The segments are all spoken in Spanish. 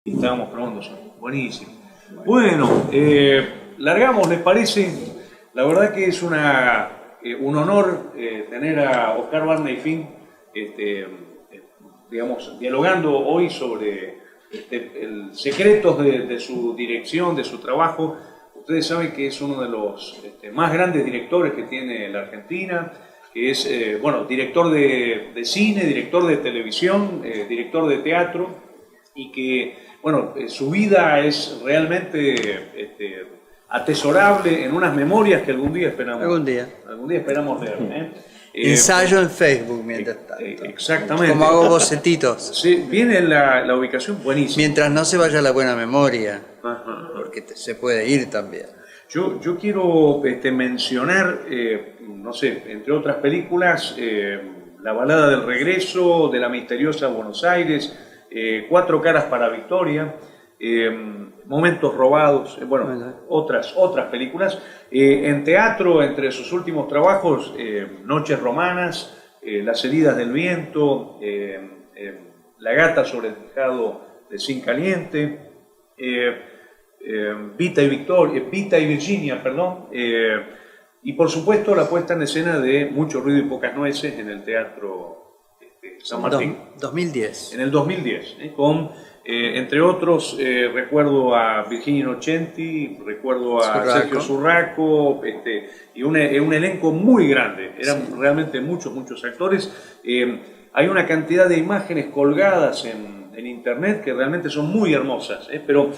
Estábamos probando eso. Buenísimo. Bueno, largamos, ¿les parece? La verdad que es un honor tener a Oscar Barney Fink, digamos, dialogando hoy sobre secretos de su dirección, de su trabajo. Ustedes saben que es uno de los más grandes directores que tiene la Argentina, que es, bueno, director de cine, director de televisión, director de teatro, y que, bueno, su vida es realmente atesorable en unas memorias que algún día esperamos. Algún día esperamos leer. Ensayo en Facebook mientras tanto. Exactamente. Como hago bocetitos. Sí, viene la ubicación buenísima. Mientras no se vaya la buena memoria. Ajá. Porque se puede ir también. Yo quiero mencionar, no sé, entre otras películas, La balada del regreso, de la misteriosa Buenos Aires, Cuatro caras para Victoria, Momentos robados, bueno, otras películas. En teatro, entre sus últimos trabajos, Noches romanas, Las heridas del viento, La gata sobre el tejado de zinc caliente, Vita y Virginia, perdón, y por supuesto la puesta en escena de Mucho ruido y pocas nueces en el Teatro San Martín. 2010. En el 2010, con, entre otros, recuerdo a Virginia Innocenti, recuerdo a Sergio Zurraco, y un elenco muy grande, eran realmente muchos actores. Hay una cantidad de imágenes colgadas en internet que realmente son muy hermosas, pero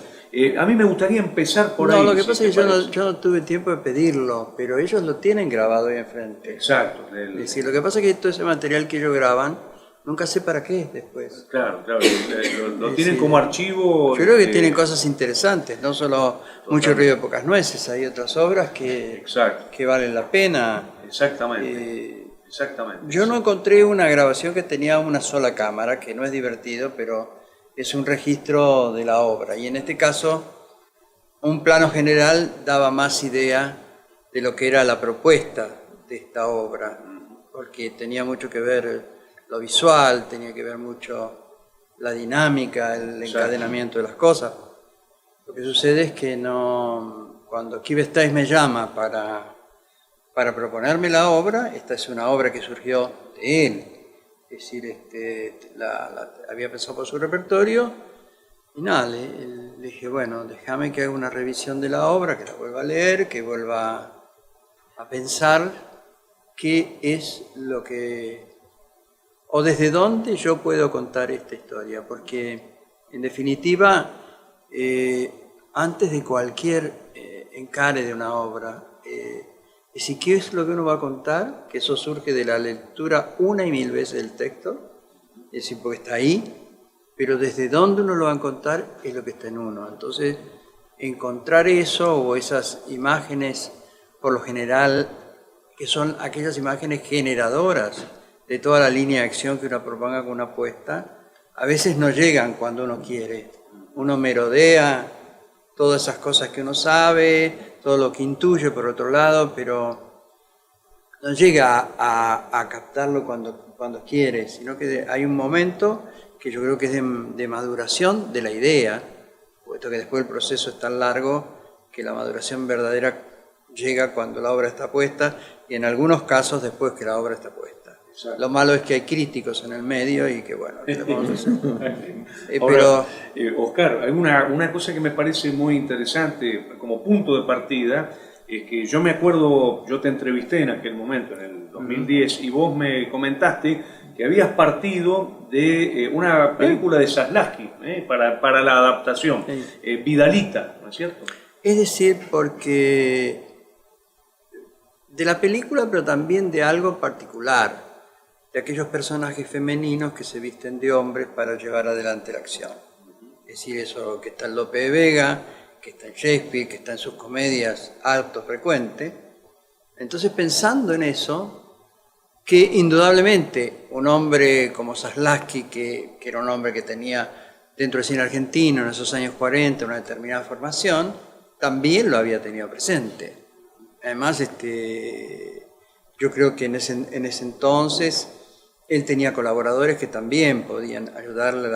a mí me gustaría empezar por ahí. No, lo que pasa es que yo no tuve tiempo de pedirlo, pero ellos lo tienen grabado ahí enfrente. Exacto. Es decir, lo que pasa es que todo ese material que ellos graban, nunca sé para qué es después. Claro, lo tienen como archivo. Yo creo que tienen cosas interesantes, no solo Mucho ruido y pocas nueces, hay otras obras que valen la pena. Exactamente. Yo no encontré una grabación que tenía una sola cámara, que no es divertido, pero es un registro de la obra. Y en este caso, un plano general daba más idea de lo que era la propuesta de esta obra, porque tenía mucho que ver lo visual, tenía que ver mucho la dinámica, el encadenamiento de las cosas. Lo que sucede es que cuando Keith Stice me llama para proponerme la obra, esta es una obra que surgió de él, es decir, había pensado por su repertorio, y nada, le dije, bueno, déjame que haga una revisión de la obra, que la vuelva a leer, que vuelva a pensar qué es lo que, o desde dónde yo puedo contar esta historia, porque en definitiva, antes de cualquier encare de una obra, es decir, ¿qué es lo que uno va a contar? Que eso surge de la lectura una y mil veces del texto, es decir, porque está ahí, pero desde dónde uno lo va a contar es lo que está en uno. Entonces, encontrar eso o esas imágenes, por lo general, que son aquellas imágenes generadoras de toda la línea de acción que uno proponga con una apuesta, a veces no llegan cuando uno quiere. Uno merodea todas esas cosas que uno sabe, todo lo que intuye por otro lado, pero no llega a captarlo cuando quiere, sino que hay un momento que yo creo que es de maduración de la idea, puesto que después el proceso es tan largo que la maduración verdadera llega cuando la obra está puesta y en algunos casos después que la obra está puesta. Exacto. Lo malo es que hay críticos en el medio y que bueno, ¿qué vamos a hacer? Ahora, Oscar, hay una cosa que me parece muy interesante como punto de partida, es que yo me acuerdo, yo te entrevisté en aquel momento, en el 2010, y vos me comentaste que habías partido de una película de Zaslavsky para la adaptación, Vidalita, ¿no es cierto? Es decir, porque de la película, pero también de algo particular, de aquellos personajes femeninos que se visten de hombres para llevar adelante la acción. Es decir, eso que está en Lope de Vega, que está en Shakespeare, que está en sus comedias harto frecuente. Entonces, pensando en eso, que indudablemente un hombre como Zaslavsky, que era un hombre que tenía dentro del cine argentino en esos años 40 una determinada formación, también lo había tenido presente. Además, yo creo que en ese entonces él tenía colaboradores que también podían ayudarle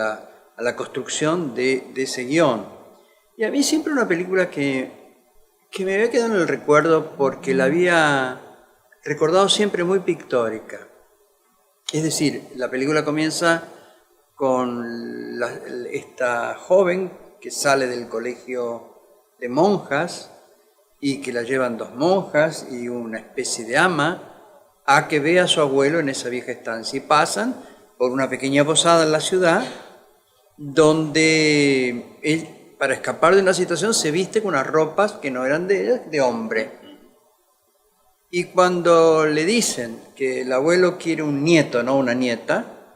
a la construcción de ese guión. Y a mí siempre una película que me había quedado en el recuerdo porque la había recordado siempre muy pictórica. Es decir, la película comienza con esta joven que sale del colegio de monjas y que la llevan dos monjas y una especie de ama a que vea a su abuelo en esa vieja estancia, y pasan por una pequeña posada en la ciudad donde él, para escapar de una situación, se viste con unas ropas que no eran de ella, de hombre. Y cuando le dicen que el abuelo quiere un nieto, no una nieta,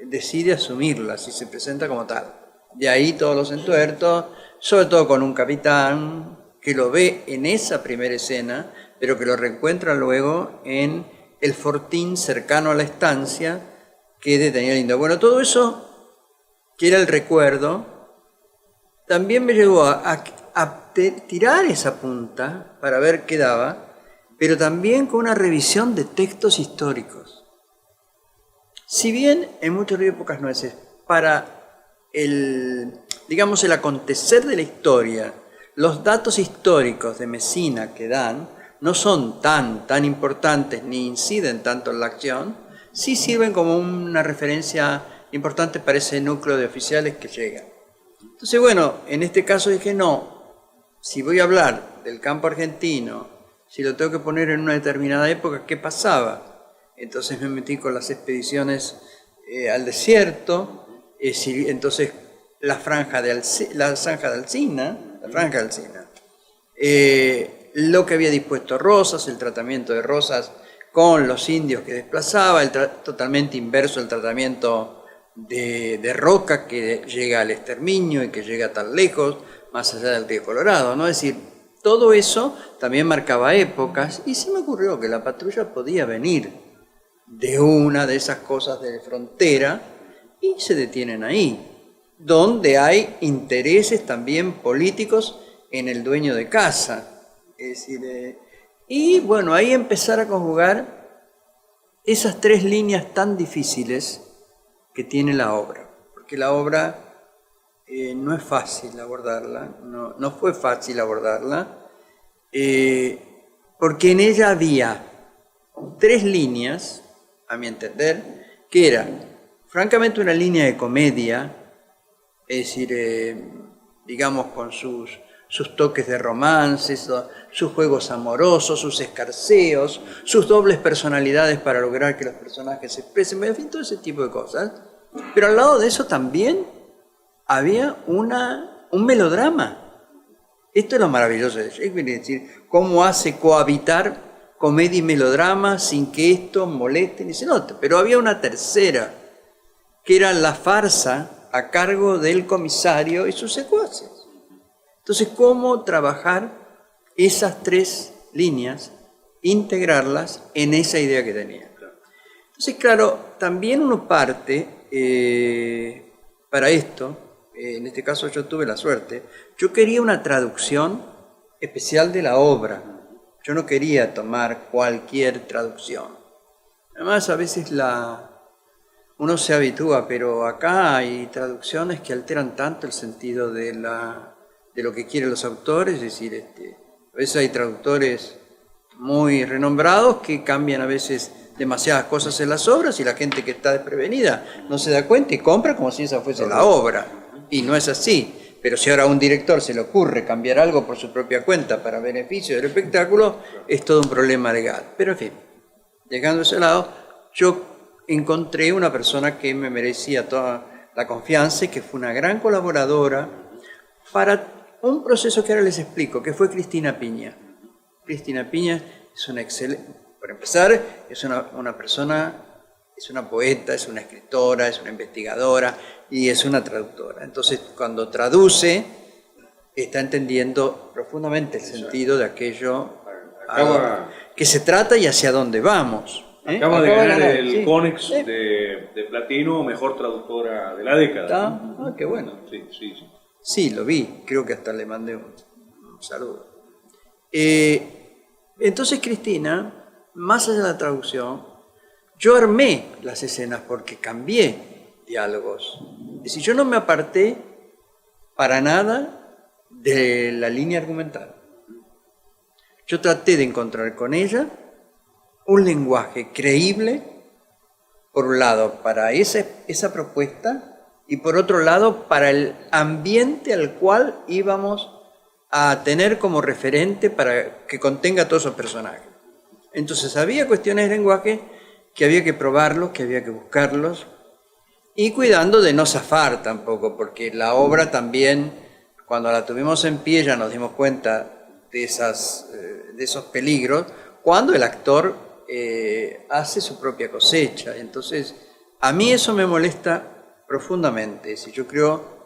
decide asumirla, y se presenta como tal. De ahí todos los entuertos, sobre todo con un capitán que lo ve en esa primera escena, pero que lo reencuentra luego en el fortín cercano a la estancia que tenía el indio. Bueno, todo eso, que era el recuerdo, también me llevó a tirar esa punta para ver qué daba, pero también con una revisión de textos históricos. Si bien en muchas épocas no es para el acontecer de la historia, los datos históricos de Messina que dan no son tan importantes ni inciden tanto en la acción, sí sirven como una referencia importante para ese núcleo de oficiales que llega. Entonces, bueno, en este caso dije, no, si voy a hablar del campo argentino, si lo tengo que poner en una determinada época, ¿qué pasaba? Entonces me metí con las expediciones al desierto, entonces la franja de Alsina, lo que había dispuesto Rosas, el tratamiento de Rosas con los indios que desplazaba, totalmente inverso el tratamiento de Roca, que llega al exterminio y que llega tan lejos, más allá del Río Colorado, ¿no? Es decir, todo eso también marcaba épocas, y se me ocurrió que la patrulla podía venir de una de esas cosas de frontera y se detienen ahí, donde hay intereses también políticos en el dueño de casa. Es decir, y bueno, ahí empezar a conjugar esas tres líneas tan difíciles que tiene la obra, porque la obra no es fácil abordarla, no fue fácil abordarla, porque en ella había tres líneas, a mi entender, que eran francamente una línea de comedia, es decir, digamos con sus toques de romances, sus juegos amorosos, sus escarceos, sus dobles personalidades para lograr que los personajes se expresen, en fin, todo ese tipo de cosas. Pero al lado de eso también había un melodrama. Esto es lo maravilloso de Shakespeare, es decir, cómo hace cohabitar comedia y melodrama sin que esto moleste ni se note. Pero había una tercera, que era la farsa a cargo del comisario y sus secuaces. Entonces, ¿cómo trabajar esas tres líneas, integrarlas en esa idea que tenía? Entonces, claro, también uno parte para esto, en este caso yo tuve la suerte, yo quería una traducción especial de la obra, yo no quería tomar cualquier traducción. Además, a veces uno se habitúa, pero acá hay traducciones que alteran tanto el sentido de lo que quieren los autores, es decir, a veces hay traductores muy renombrados que cambian a veces demasiadas cosas en las obras y la gente que está desprevenida no se da cuenta y compra como si esa fuese la obra, y no es así. Pero si ahora a un director se le ocurre cambiar algo por su propia cuenta para beneficio del espectáculo, es todo un problema legal. Pero en fin, llegando a ese lado, yo encontré una persona que me merecía toda la confianza y que fue una gran colaboradora para un proceso que ahora les explico, que fue Cristina Piña. Cristina Piña es una excelente, para empezar, es una persona, es una poeta, es una escritora, es una investigadora y es una traductora. Entonces, cuando traduce, está entendiendo profundamente el sentido de aquello que se trata y hacia dónde vamos. Acaba de ganar el Conex de Platino, mejor traductora de la década. Qué bueno. Sí. Sí, lo vi, creo que hasta le mandé un saludo. Entonces, Cristina, más allá de la traducción, yo armé las escenas porque cambié diálogos. decir, yo no me aparté para nada de la línea argumental. Yo traté de encontrar con ella un lenguaje creíble, por un lado, para esa propuesta, y por otro lado, para el ambiente al cual íbamos a tener como referente para que contenga todos esos personajes. Entonces había cuestiones de lenguaje que había que probarlos, que había que buscarlos, y cuidando de no zafar tampoco, porque la obra también, cuando la tuvimos en pie, ya nos dimos cuenta de esos peligros, cuando el actor hace su propia cosecha. Entonces, a mí eso me molesta profundamente. Si yo creo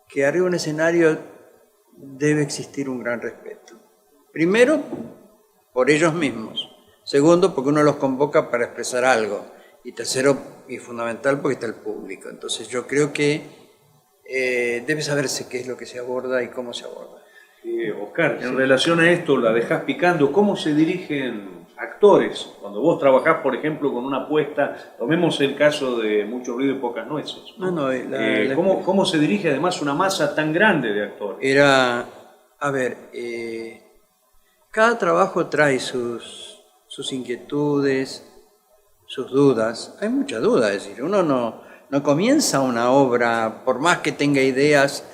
que arriba de un escenario debe existir un gran respeto. Primero, por ellos mismos. Segundo, porque uno los convoca para expresar algo. Y tercero, y fundamental, porque está el público. Entonces yo creo que debe saberse qué es lo que se aborda y cómo se aborda. Oscar, en relación a esto, la dejás picando, ¿cómo se dirigen actores? Cuando vos trabajás, por ejemplo, con una apuesta, tomemos el caso de Mucho ruido y pocas nueces, ¿no? ¿Cómo se dirige además una masa tan grande de actores? Cada trabajo trae sus inquietudes, sus dudas. Hay mucha duda, es decir, uno no comienza una obra, por más que tenga ideas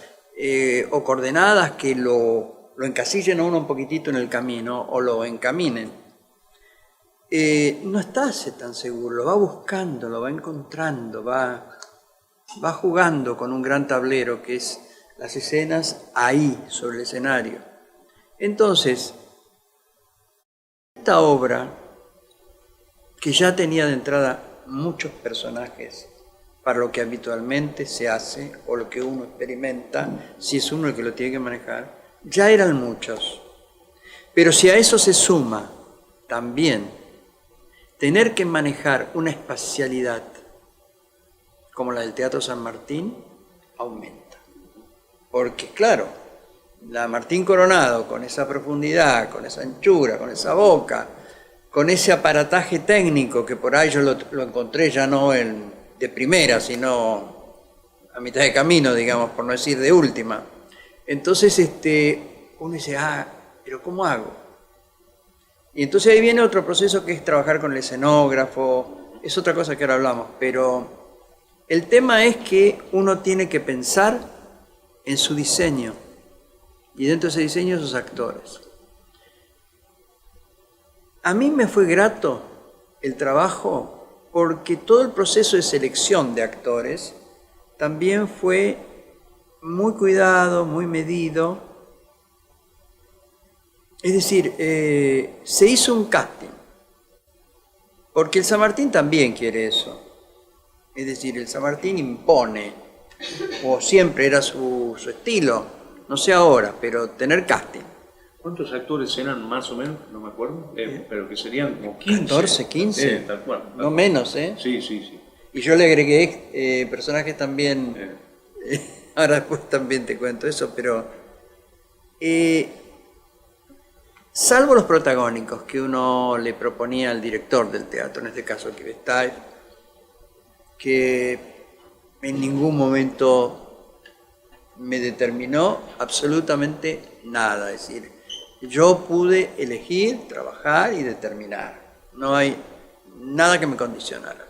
o coordenadas que lo encasillen a uno un poquitito en el camino o lo encaminen. No está tan seguro, lo va buscando, lo va encontrando, va jugando con un gran tablero que es las escenas ahí, sobre el escenario. Entonces, esta obra, que ya tenía de entrada muchos personajes para lo que habitualmente se hace o lo que uno experimenta, si es uno el que lo tiene que manejar, ya eran muchos. Pero si a eso se suma también tener que manejar una espacialidad como la del Teatro San Martín, aumenta. Porque claro, la Martín Coronado, con esa profundidad, con esa anchura, con esa boca, con ese aparataje técnico, que por ahí yo lo encontré ya no de primera, sino a mitad de camino, digamos, por no decir de última. Entonces uno dice, pero ¿cómo hago? Y entonces ahí viene otro proceso que es trabajar con el escenógrafo, es otra cosa que ahora hablamos, pero el tema es que uno tiene que pensar en su diseño, y dentro de ese diseño sus actores. A mí me fue grato el trabajo porque todo el proceso de selección de actores también fue muy cuidado, muy medido. Es decir, se hizo un casting, porque el San Martín también quiere eso. Es decir, el San Martín impone, o siempre era su estilo, no sé ahora, pero tener casting. ¿Cuántos actores eran más o menos? No me acuerdo, pero que serían como 15. 14, 15. Tal cual. No menos, ¿eh? Sí. Y yo le agregué personajes también, ahora después también te cuento eso, pero salvo los protagónicos que uno le proponía al director del teatro, en este caso Kivestay, que en ningún momento me determinó absolutamente nada, es decir, yo pude elegir, trabajar y determinar. No hay nada que me condicionara.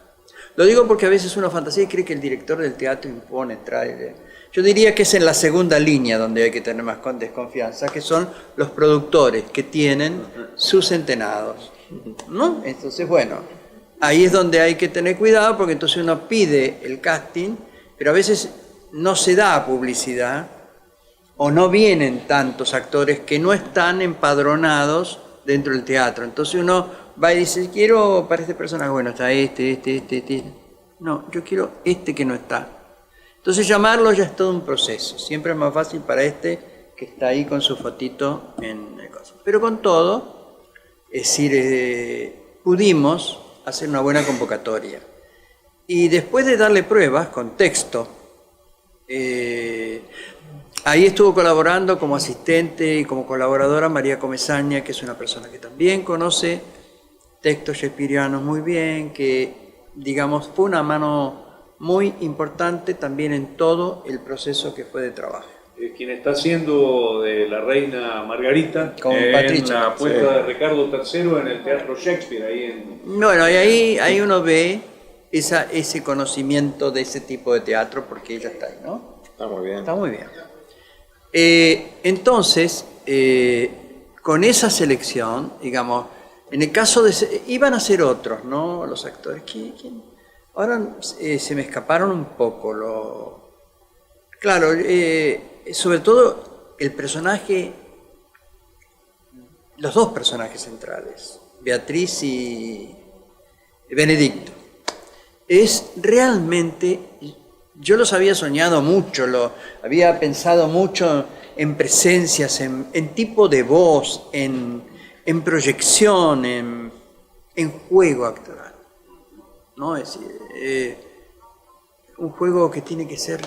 Lo digo porque a veces uno fantasea y cree que el director del teatro impone, trae. Yo diría que es en la segunda línea donde hay que tener más desconfianza, que son los productores que tienen sus entenados, ¿no? Entonces, bueno, ahí es donde hay que tener cuidado porque entonces uno pide el casting, pero a veces no se da publicidad, o no vienen tantos actores que no están empadronados dentro del teatro. Entonces uno va y dice, quiero para este personaje, bueno, está este. No, yo quiero este que no está. Entonces llamarlo ya es todo un proceso. Siempre es más fácil para este que está ahí con su fotito en el coso. Pero con todo, es decir, pudimos hacer una buena convocatoria. Y después de darle pruebas con texto, ahí estuvo colaborando como asistente y como colaboradora María Comesaña, que es una persona que también conoce textos shakespearianos muy bien, que, digamos, fue una mano muy importante también en todo el proceso que fue de trabajo. Quien está haciendo de la reina Margarita Con en Patricia. la puesta de Ricardo III en el Teatro Shakespeare, ahí en... Bueno, y ahí uno ve ese conocimiento de ese tipo de teatro, porque ella está ahí, ¿no? Está muy bien. Está muy bien. Entonces, con esa selección, digamos, en el caso de... Iban a ser otros, ¿no? Los actores. ¿Quién? Ahora se me escaparon un poco. Claro, sobre todo el personaje, los dos personajes centrales, Beatriz y Benedicto. Es realmente, yo los había soñado mucho, había pensado mucho en presencias, en tipo de voz, en proyección, en juego actoral, ¿no? Es decir, un juego que tiene que ser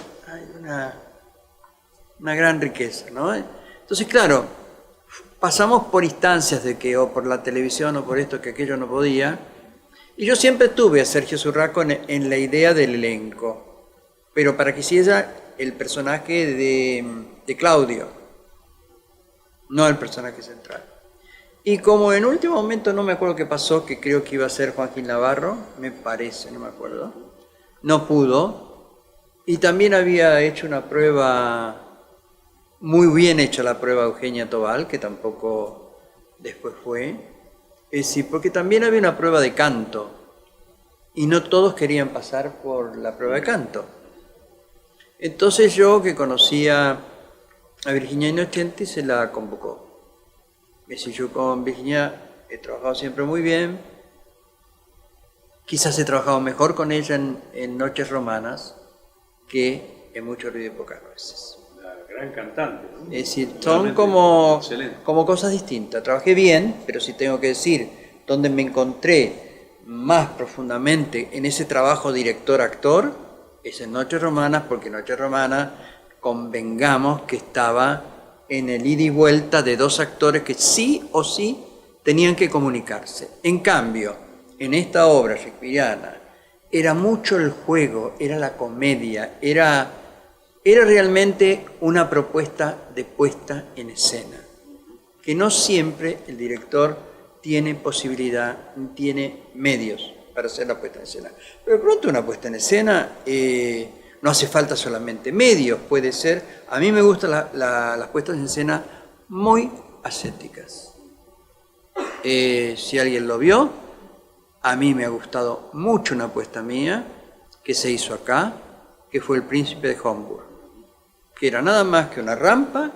una gran riqueza, ¿no? Entonces, claro, pasamos por instancias de que o por la televisión o por esto que aquello no podía, y yo siempre tuve a Sergio Zurraco en la idea del elenco, pero para que hiciera el personaje de Claudio, no el personaje central. Y como en último momento no me acuerdo qué pasó, que creo que iba a ser Joaquín Navarro, me parece, no me acuerdo, no pudo. Y también había hecho una prueba, muy bien hecha la prueba Eugenia Tobal, que tampoco después fue. Es decir, porque también había una prueba de canto, y no todos querían pasar por la prueba de canto. Entonces yo, que conocía a Virginia Innocenti, se la convocó. Es decir, yo con Virginia he trabajado siempre muy bien, quizás he trabajado mejor con ella en Noches Romanas, que en Mucho ruido y pocas nueces. Una gran cantante, ¿no? Es decir, son como cosas distintas. Trabajé bien, pero si tengo que decir donde me encontré más profundamente en ese trabajo director-actor, es en Noches Romanas, porque Noches Romanas, convengamos que estaba en el ida y vuelta de dos actores que sí o sí tenían que comunicarse. En cambio, en esta obra shakespeariana, era mucho el juego, era la comedia, era realmente una propuesta de puesta en escena, que no siempre el director tiene posibilidad, tiene medios para hacer la puesta en escena. Pero pronto una puesta en escena no hace falta solamente medios, puede ser, a mí me gustan las puestas en escena muy ascéticas. Si alguien lo vio, a mí me ha gustado mucho una puesta mía que se hizo acá, que fue El Príncipe de Homburg, que era nada más que una rampa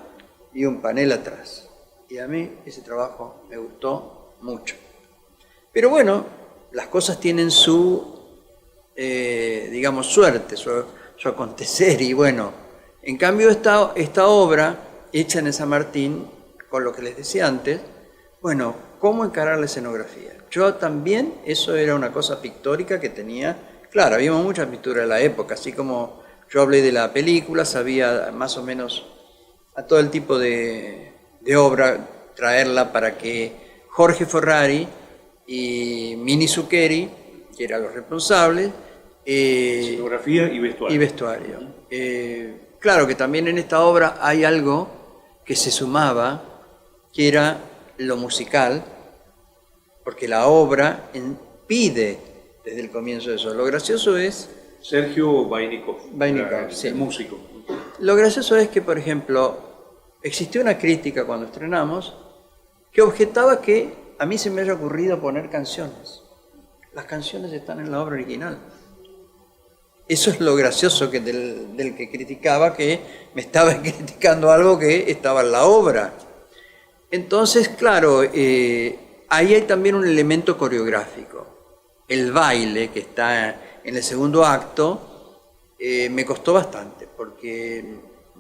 y un panel atrás. Y a mí ese trabajo me gustó mucho. Pero bueno, las cosas tienen su, digamos, suerte, su acontecer. Y bueno, en cambio esta obra, hecha en San Martín, con lo que les decía antes, bueno, ¿cómo encarar la escenografía? Yo también, eso era una cosa pictórica que tenía, claro, había muchas pinturas de la época, así como yo hablé de la película, sabía más o menos a todo el tipo de obra traerla para que Jorge Ferrari y Mini Zucccheri, que eran los responsables, escenografía y vestuario. Claro que también en esta obra hay algo que se sumaba, que era lo musical, porque la obra pide desde el comienzo eso. Lo gracioso es... Sergio Vainikov, sí. El músico. Lo gracioso es que, por ejemplo, existió una crítica cuando estrenamos que objetaba que a mí se me haya ocurrido poner canciones. Las canciones están en la obra original. Eso es lo gracioso que del que criticaba, que me estaba criticando algo que estaba en la obra. Entonces, claro, ahí hay también un elemento coreográfico. El baile que está en el segundo acto me costó bastante, porque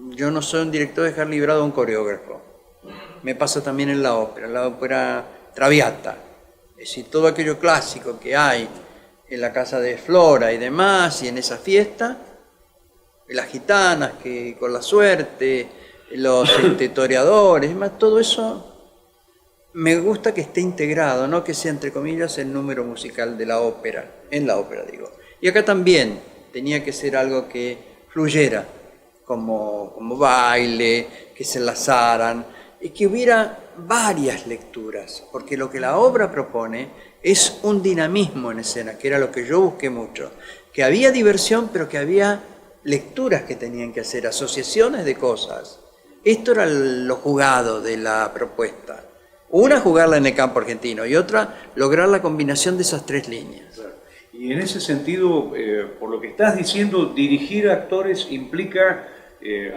yo no soy un director de dejar librado a un coreógrafo. Me pasa también en la ópera Traviata. Es decir, todo aquello clásico que hay en la casa de Flora y demás, y en esa fiesta, las gitanas que con la suerte, los toreadores, más todo eso me gusta que esté integrado, no que sea entre comillas el número musical de la ópera, en la ópera digo. Y acá también, tenía que ser algo que fluyera, como baile, que se enlazaran, y que hubiera varias lecturas, porque lo que la obra propone es un dinamismo en escena, que era lo que yo busqué mucho, que había diversión, pero que había lecturas que tenían que hacer, asociaciones de cosas. Esto era lo jugado de la propuesta. Una, jugarla en el campo argentino, y otra, lograr la combinación de esas tres líneas. Claro. Y en ese sentido, por lo que estás diciendo, dirigir actores implica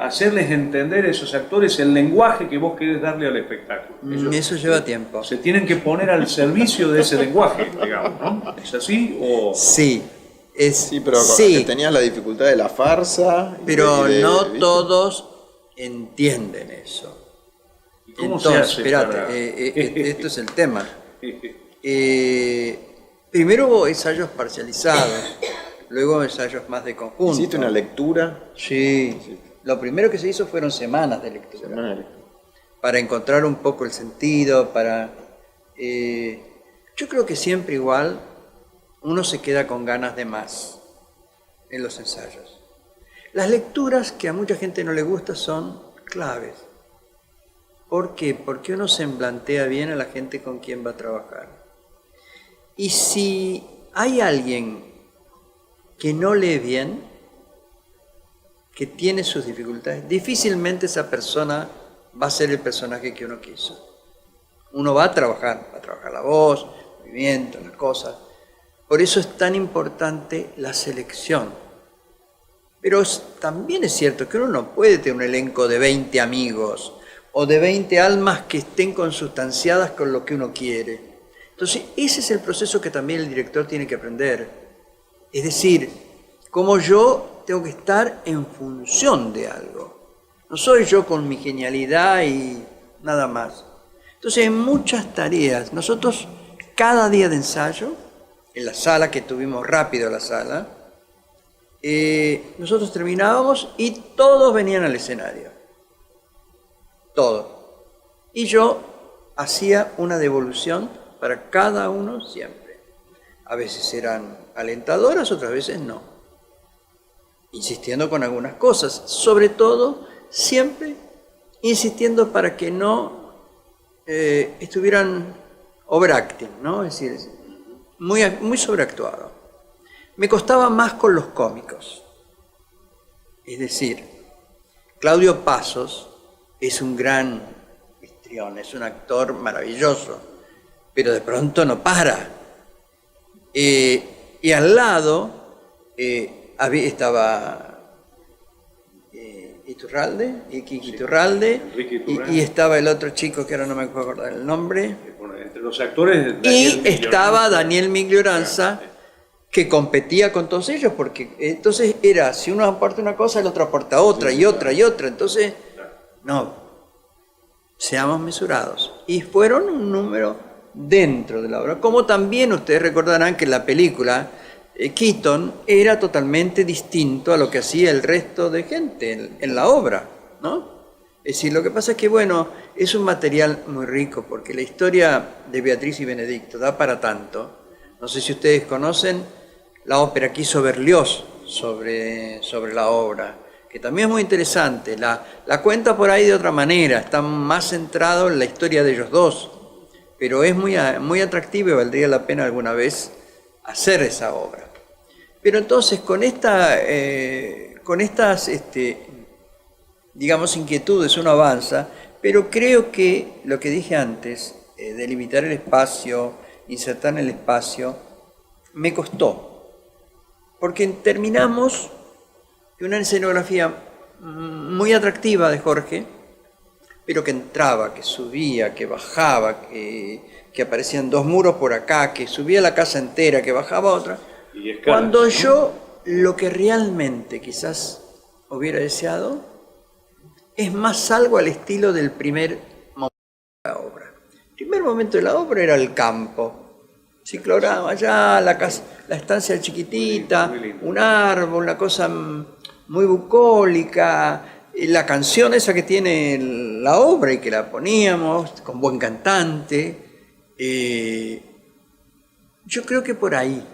hacerles entender a esos actores el lenguaje que vos querés darle al espectáculo. Eso lleva tiempo. Se tienen que poner al servicio de ese lenguaje, digamos, ¿no? ¿Es así? O... Sí. Sí, pero sí, tenías la dificultad de la farsa. Pero no todos entienden eso. ¿Y cómo Entonces, se hace espérate, para...? esto es el tema. Primero hubo ensayos parcializados, luego ensayos más de conjunto. ¿Hiciste una lectura? Sí. Lo primero que se hizo fueron semanas de lectura. Para encontrar un poco el sentido, yo creo que siempre igual uno se queda con ganas de más en los ensayos. Las lecturas que a mucha gente no le gusta son claves. ¿Por qué? Porque uno se plantea bien a la gente con quien va a trabajar. Y si hay alguien que no lee bien, que tiene sus dificultades, difícilmente esa persona va a ser el personaje que uno quiso. Uno va a trabajar la voz, el movimiento, las cosas. Por eso es tan importante la selección. Pero también es cierto que uno no puede tener un elenco de 20 amigos o de 20 almas que estén consustanciadas con lo que uno quiere. Entonces, ese es el proceso que también el director tiene que aprender. Es decir, cómo yo tengo que estar en función de algo. No soy yo con mi genialidad y nada más. Entonces, en muchas tareas, nosotros cada día de ensayo, en la sala, que tuvimos rápido la sala, nosotros terminábamos y todos venían al escenario. Todos. Y yo hacía una devolución para cada uno siempre. A veces eran alentadoras, otras veces no. Insistiendo con algunas cosas. Sobre todo, siempre insistiendo para que no estuvieran overacting, ¿no? Es decir, muy sobreactuado. Me costaba más con los cómicos. Es decir, Claudio Pasos es un gran histrión, es un actor maravilloso, pero de pronto no para. Y al lado estaba Iturralde, Kiki Iturralde, y estaba el otro chico que ahora no me puedo acordar el nombre. Bueno, entre los actores... Y estaba Daniel Miglioranza, que competía con todos ellos, porque entonces era, si uno aporta una cosa, el otro aporta otra, y otra, y otra. Entonces, no, seamos mesurados. Y fueron un número dentro de la obra. Como también ustedes recordarán que en la película, Keaton era totalmente distinto a lo que hacía el resto de gente en la obra, ¿no? Es decir, lo que pasa es que, bueno, es un material muy rico, porque la historia de Beatriz y Benedicto da para tanto. No sé si ustedes conocen la ópera que hizo Berlioz sobre la obra, que también es muy interesante. La cuenta por ahí de otra manera, está más centrado en la historia de ellos dos, pero es muy atractivo y valdría la pena alguna vez hacer esa obra. Pero entonces, con estas digamos, inquietudes uno avanza, pero creo que lo que dije antes, delimitar el espacio, insertar en el espacio, me costó. Porque terminamos de una escenografía muy atractiva de Jorge, pero que entraba, que subía, que bajaba, que aparecían dos muros por acá, que subía la casa entera, que bajaba otra. Cuando yo lo que realmente quizás hubiera deseado es más algo al estilo del primer momento de la obra. El primer momento de la obra era el campo. Ciclorama allá, la casa, la estancia chiquitita, un árbol, una cosa muy bucólica, la canción esa que tiene la obra y que la poníamos con buen cantante. Yo creo que por ahí,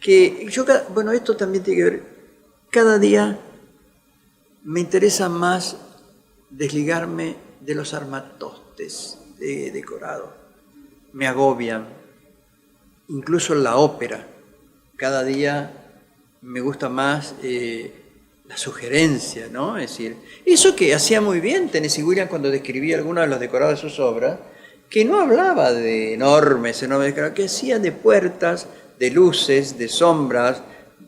que yo, bueno, esto también tiene que ver, cada día me interesa más desligarme de los armatostes de decorado. Me agobian, incluso en la ópera. Cada día me gusta más la sugerencia, ¿no? Es decir, eso que hacía muy bien Tennessee Williams cuando describía algunos de los decorados de sus obras, que no hablaba de enormes decorados, que hacía de puertas, de luces, de sombras,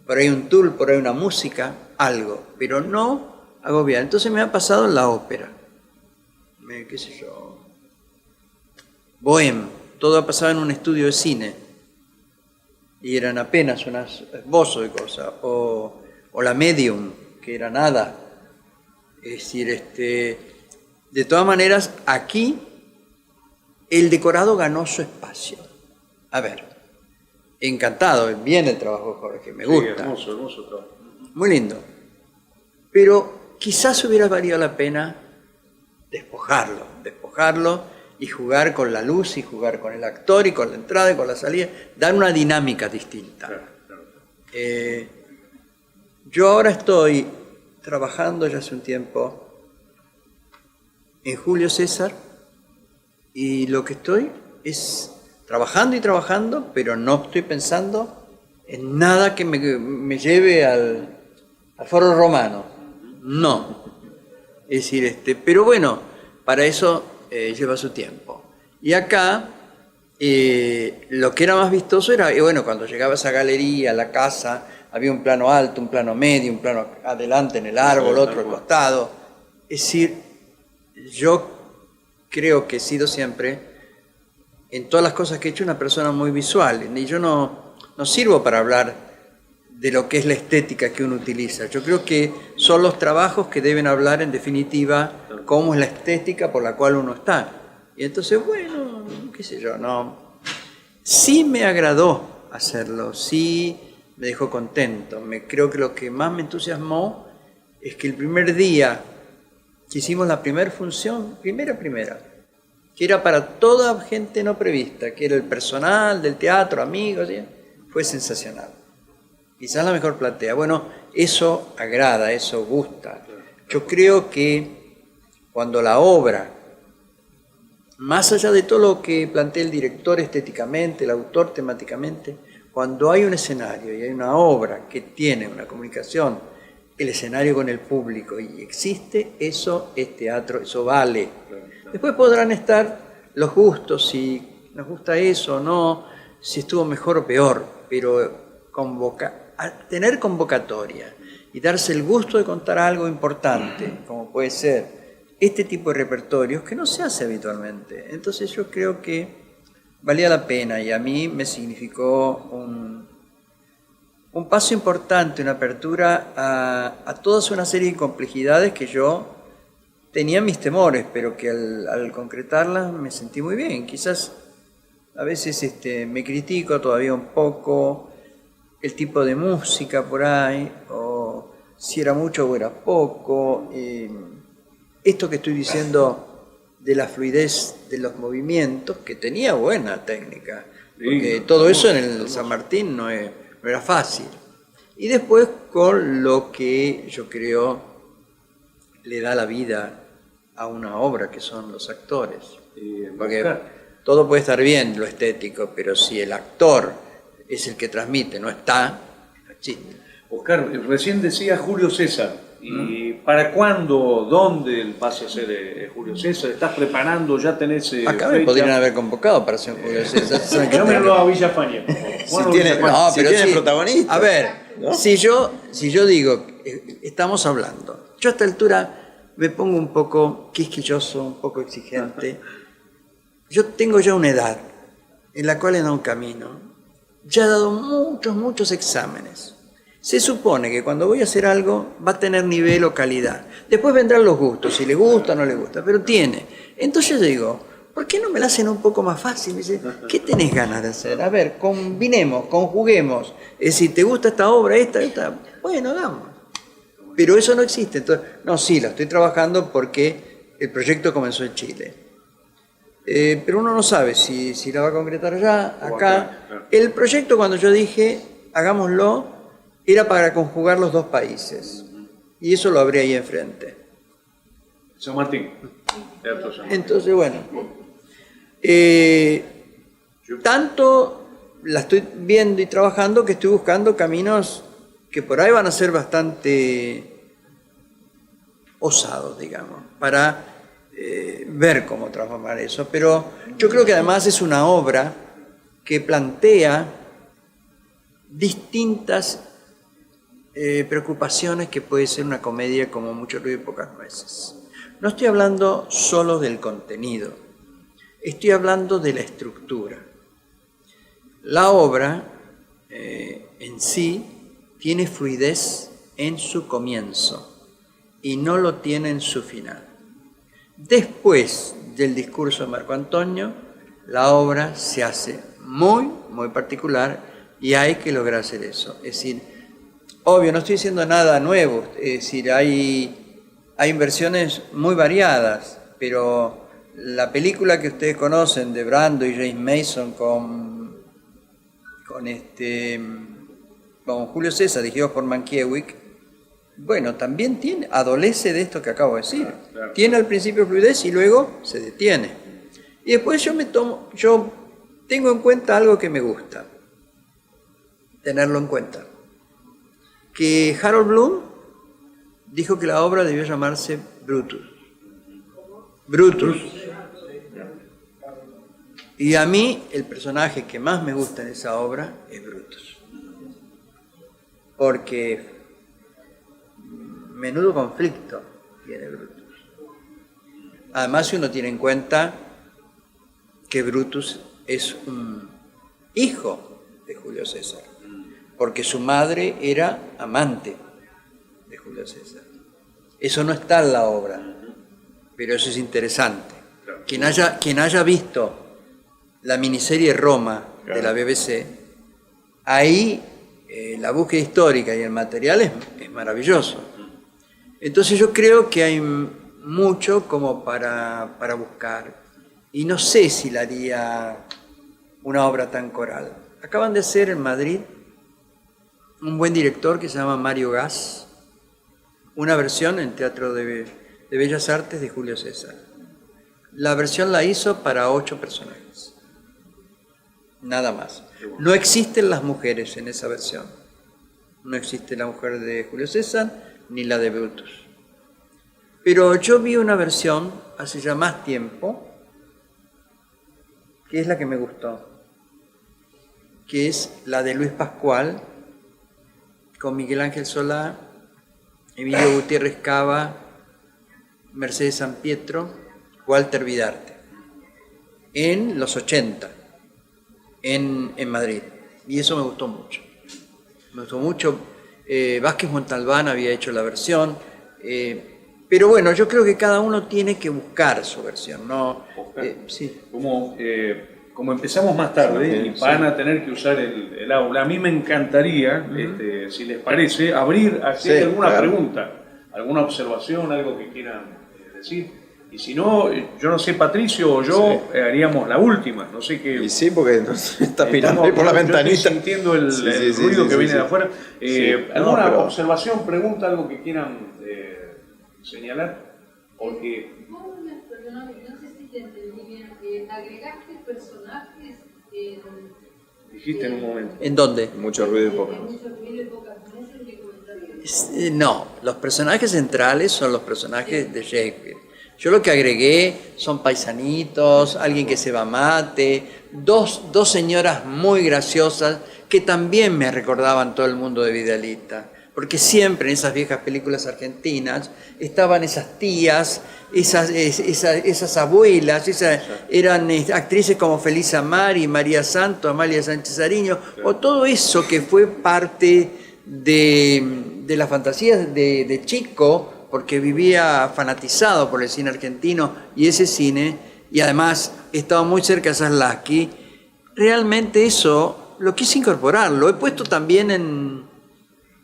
por ahí un tul, por ahí una música, algo, pero no agobiar. Entonces me ha pasado en la ópera, qué sé yo, Bohème, todo ha pasado en un estudio de cine, y eran apenas unos esbozos de cosas, o la Medium, que era nada. Es decir, de todas maneras, aquí el decorado ganó su espacio. A ver, encantado, bien el trabajo de Jorge, me gusta. Sí, hermoso, hermoso trabajo. Muy lindo. Pero quizás hubiera valido la pena despojarlo y jugar con la luz y jugar con el actor y con la entrada y con la salida, dar una dinámica distinta. Claro, claro. Yo ahora estoy trabajando ya hace un tiempo en Julio César y lo que estoy es trabajando y trabajando, pero no estoy pensando en nada que me lleve al Foro Romano. No. Es decir, pero bueno, para eso lleva su tiempo. Y acá lo que era más vistoso era, bueno, cuando llegaba a esa galería, a la casa, había un plano alto, un plano medio, un plano adelante en el árbol, otro al costado. Es decir, yo creo que he sido siempre, en todas las cosas que he hecho, una persona muy visual. Y yo no sirvo para hablar de lo que es la estética que uno utiliza. Yo creo que son los trabajos que deben hablar, en definitiva, cómo es la estética por la cual uno está. Y entonces, bueno, qué sé yo, no. Sí me agradó hacerlo, sí me dejó contento. Creo que lo que más me entusiasmó es que el primer día que hicimos la primera función, primera, que era para toda gente no prevista, que era el personal del teatro, amigos, ¿sí? Fue sensacional. Quizás la mejor platea. Bueno, eso agrada, eso gusta. Yo creo que cuando la obra, más allá de todo lo que plantea el director estéticamente, el autor temáticamente, cuando hay un escenario y hay una obra que tiene una comunicación, el escenario con el público y existe, eso es teatro, eso vale. Después podrán estar los gustos, si nos gusta eso o no, si estuvo mejor o peor, pero tener convocatoria y darse el gusto de contar algo importante, como puede ser este tipo de repertorios, que no se hace habitualmente. Entonces yo creo que valía la pena y a mí me significó un paso importante, una apertura a toda una serie de complejidades que yo tenía mis temores, pero que al concretarlas me sentí muy bien. Quizás a veces me critico todavía un poco el tipo de música por ahí, o si era mucho o era poco. Esto que estoy diciendo de la fluidez de los movimientos, que tenía buena técnica, porque todo eso en el San Martín no era fácil. Y después con lo que yo creo le da la vida a una obra, que son los actores. Porque todo puede estar bien, lo estético, pero si el actor es el que transmite, no está, chiste. Oscar, recién decía Julio César. ¿Y para cuándo, dónde vas a hacer Julio César? ¿Estás preparando? ¿Ya tenés acá me podrían haber convocado para hacer Julio César. Llámenlo a Villafañe. Si tiene protagonista. A ver, ¿no? si yo digo, estamos hablando, yo a esta altura me pongo un poco quisquilloso, un poco exigente. Yo tengo ya una edad en la cual he dado un camino. Ya he dado muchos exámenes. Se supone que cuando voy a hacer algo va a tener nivel o calidad. Después vendrán los gustos, si le gusta o no le gusta, pero tiene. Entonces yo digo, ¿por qué no me la hacen un poco más fácil? Me dice, ¿qué tenés ganas de hacer? A ver, combinemos, conjuguemos. Es decir, ¿te gusta esta obra, esta? Bueno, hagamos. Pero eso no existe. Entonces, no, sí, lo estoy trabajando porque el proyecto comenzó en Chile. Pero uno no sabe si la va a concretar allá, acá. El proyecto, cuando yo dije, hagámoslo, era para conjugar los dos países. Y eso lo habría ahí enfrente. San Martín. Entonces, bueno, tanto la estoy viendo y trabajando que estoy buscando caminos que por ahí van a ser bastante osados, digamos, para ver cómo transformar eso. Pero yo creo que además es una obra que plantea distintas preocupaciones que puede ser una comedia como Mucho ruido y pocas nueces. No estoy hablando solo del contenido, estoy hablando de la estructura. La obra en sí tiene fluidez en su comienzo y no lo tiene en su final. Después del discurso de Marco Antonio, la obra se hace muy, muy particular y hay que lograr hacer eso. Es decir, obvio, no estoy diciendo nada nuevo, es decir, hay versiones muy variadas, pero la película que ustedes conocen de Brando y James Mason con Julio César, dirigido por Mankiewicz, bueno, también adolece de esto que acabo de decir. Claro. Tiene al principio fluidez y luego se detiene. Y después yo tengo en cuenta algo que me gusta, tenerlo en cuenta. Que Harold Bloom dijo que la obra debió llamarse Brutus. Brutus. Y a mí el personaje que más me gusta en esa obra es Brutus. Porque menudo conflicto tiene Brutus. Además, si uno tiene en cuenta que Brutus es un hijo de Julio César, porque su madre era amante de Julio César. Eso no está en la obra, pero eso es interesante. Quien haya visto la miniserie Roma de la BBC, ahí la búsqueda histórica y el material es maravilloso. Entonces yo creo que hay mucho como para buscar, y no sé si la haría una obra tan coral. Acaban de hacer en Madrid un buen director que se llama Mario Gas, una versión en Teatro de Bellas Artes de Julio César. La versión la hizo para 8 personajes, nada más. No existen las mujeres en esa versión. No existe la mujer de Julio César ni la de Brutus. Pero yo vi una versión hace ya más tiempo, que es la que me gustó, que es la de Luis Pascual, con Miguel Ángel Solá, Emilio Gutiérrez Cava, Mercedes San Pietro, Walter Vidarte, en los 80, en Madrid. Y eso me gustó mucho. Me gustó mucho. Vázquez Montalbán había hecho la versión, pero bueno, yo creo que cada uno tiene que buscar su versión, ¿no? Sí. Como empezamos más tarde y van a tener que usar el aula, a mí me encantaría, si les parece, abrir, hacer alguna pregunta, alguna observación, algo que quieran decir. Y si no, yo no sé, Patricio o yo haríamos la última, no sé qué. Y sí, porque está mirando ahí por la ventanita. Estoy sintiendo el ruido que viene de afuera. ¿Alguna observación, pregunta, algo que quieran señalar? Porque... No sé si te entendí bien, agregaste personajes en... Dijiste en un momento. ¿En dónde? Mucho ruido y pocas nueces. No, los personajes centrales son los personajes de Shakespeare. Yo lo que agregué son paisanitos, alguien que se va mate, dos señoras muy graciosas que también me recordaban todo el mundo de Vidalita. Porque siempre en esas viejas películas argentinas estaban esas tías, esas abuelas, eran actrices como Felisa Mari, María Santos, Amalia Sánchez Ariño, o todo eso que fue parte de la fantasía de chico, porque vivía fanatizado por el cine argentino y ese cine, y además estaba muy cerca de Zaslavsky. Realmente eso lo quise incorporar, lo he puesto también en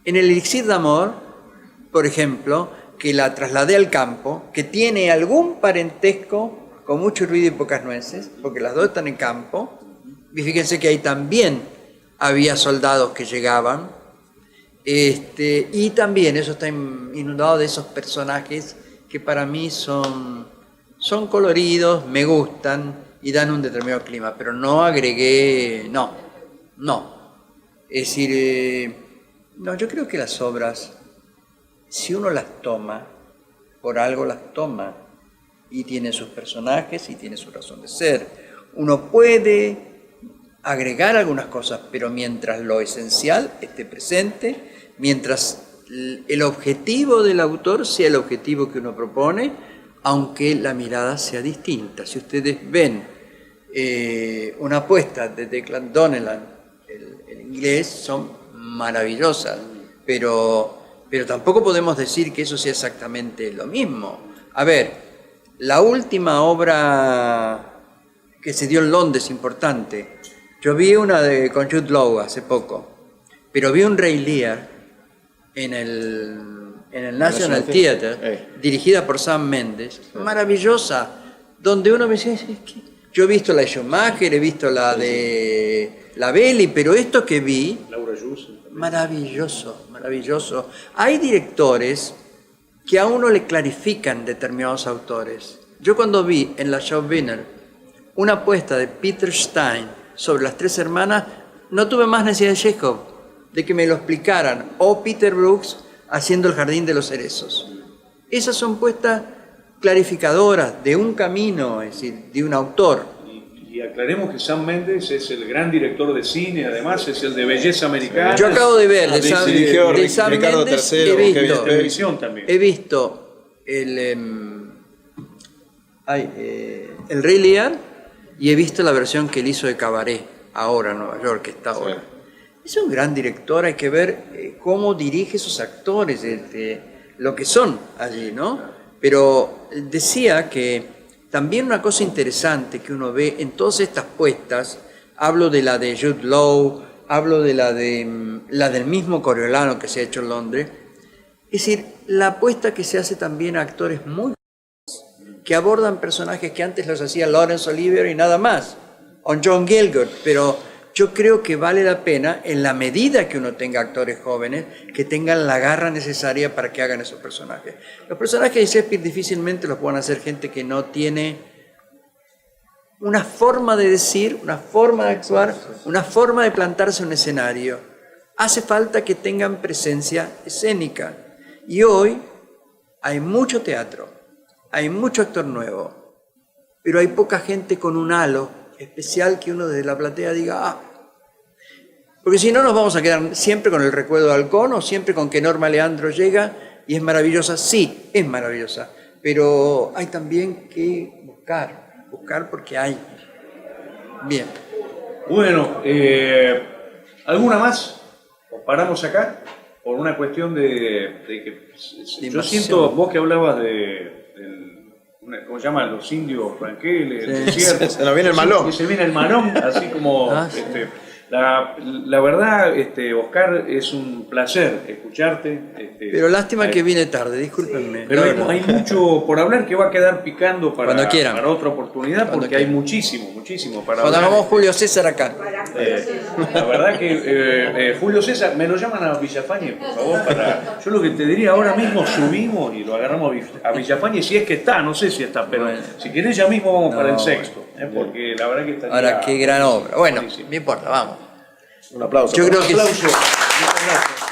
el Elixir de Amor, por ejemplo, que la trasladé al campo, que tiene algún parentesco con Mucho ruido y pocas nueces, porque las dos están en campo, y fíjense que ahí también había soldados que llegaban, y también eso está inundado de esos personajes que para mí son coloridos, me gustan y dan un determinado clima, pero no agregué, no. Es decir, no, yo creo que las obras, si uno las toma, por algo las toma, y tiene sus personajes y tiene su razón de ser. Uno puede agregar algunas cosas, pero mientras lo esencial esté presente, mientras el objetivo del autor sea el objetivo que uno propone, aunque la mirada sea distinta. Si ustedes ven una apuesta de Declan Donnellan, el inglés, son maravillosas, pero tampoco podemos decir que eso sea exactamente lo mismo. A ver, la última obra que se dio en Londres importante, yo vi una con Jude Law hace poco, pero vi un Rey Lear en el National Theatre, dirigida por Sam Mendes, maravillosa, donde uno me dice, yo he visto la de Schumacher, he visto la de la Belli, pero esto que vi, maravilloso, maravilloso. Hay directores que a uno le clarifican determinados autores. Yo cuando vi en la Showbinner una apuesta de Peter Stein sobre las tres hermanas, no tuve más necesidad de Chekhov, de que me lo explicaran, o Peter Brooks haciendo El jardín de los cerezos. Esas son puestas clarificadoras de un camino, es decir, de un autor. Y aclaremos que Sam Mendes es el gran director de cine, además es el de Belleza Americana. Yo acabo de ver de Sam Ricardo Mendes, III, he visto el Rey Lear y he visto la versión que él hizo de Cabaret, ahora en Nueva York, que está ahora. Es un gran director, hay que ver cómo dirige esos actores, lo que son allí, ¿no? Pero decía que también una cosa interesante que uno ve en todas estas puestas, hablo de la de Jude Law, hablo de la del mismo Coriolano que se ha hecho en Londres, es decir, la apuesta que se hace también a actores muy que abordan personajes que antes los hacía Laurence Olivier y nada más, o John Gielgud, pero yo creo que vale la pena, en la medida que uno tenga actores jóvenes, que tengan la garra necesaria para que hagan esos personajes. Los personajes de Shakespeare difícilmente los pueden hacer gente que no tiene una forma de decir, una forma de actuar, una forma de plantarse en un escenario. Hace falta que tengan presencia escénica. Y hoy hay mucho teatro, hay mucho actor nuevo, pero hay poca gente con un halo especial que uno desde la platea diga, porque si no nos vamos a quedar siempre con el recuerdo de Halcón o siempre con que Norma Leandro llega y es maravillosa. Sí, es maravillosa, pero hay también que buscar porque hay. Bien. Bueno, ¿alguna más? ¿O paramos acá? Por una cuestión de que yo siento, vos que hablabas ¿cómo se llaman? Los indios franqueles, el desierto. Se nos viene el malón. Se viene el malón, así como... Sí. La verdad, Oscar, es un placer escucharte. Pero lástima que vine tarde, discúlpenme. Pero hay mucho por hablar que va a quedar picando para otra oportunidad, porque hay muchísimo para Cuando hablar. hagamos Julio César acá. La verdad que Julio César, me lo llaman a Villafañe, por favor. Yo lo que te diría, ahora mismo subimos y lo agarramos a Villafañe, si es que está, no sé si está, pero si querés ya mismo vamos para el sexto, porque la verdad que está. Ahora, qué gran obra. Bueno, no importa, vamos. Un aplauso. Yo creo que un aplauso. Muchas gracias.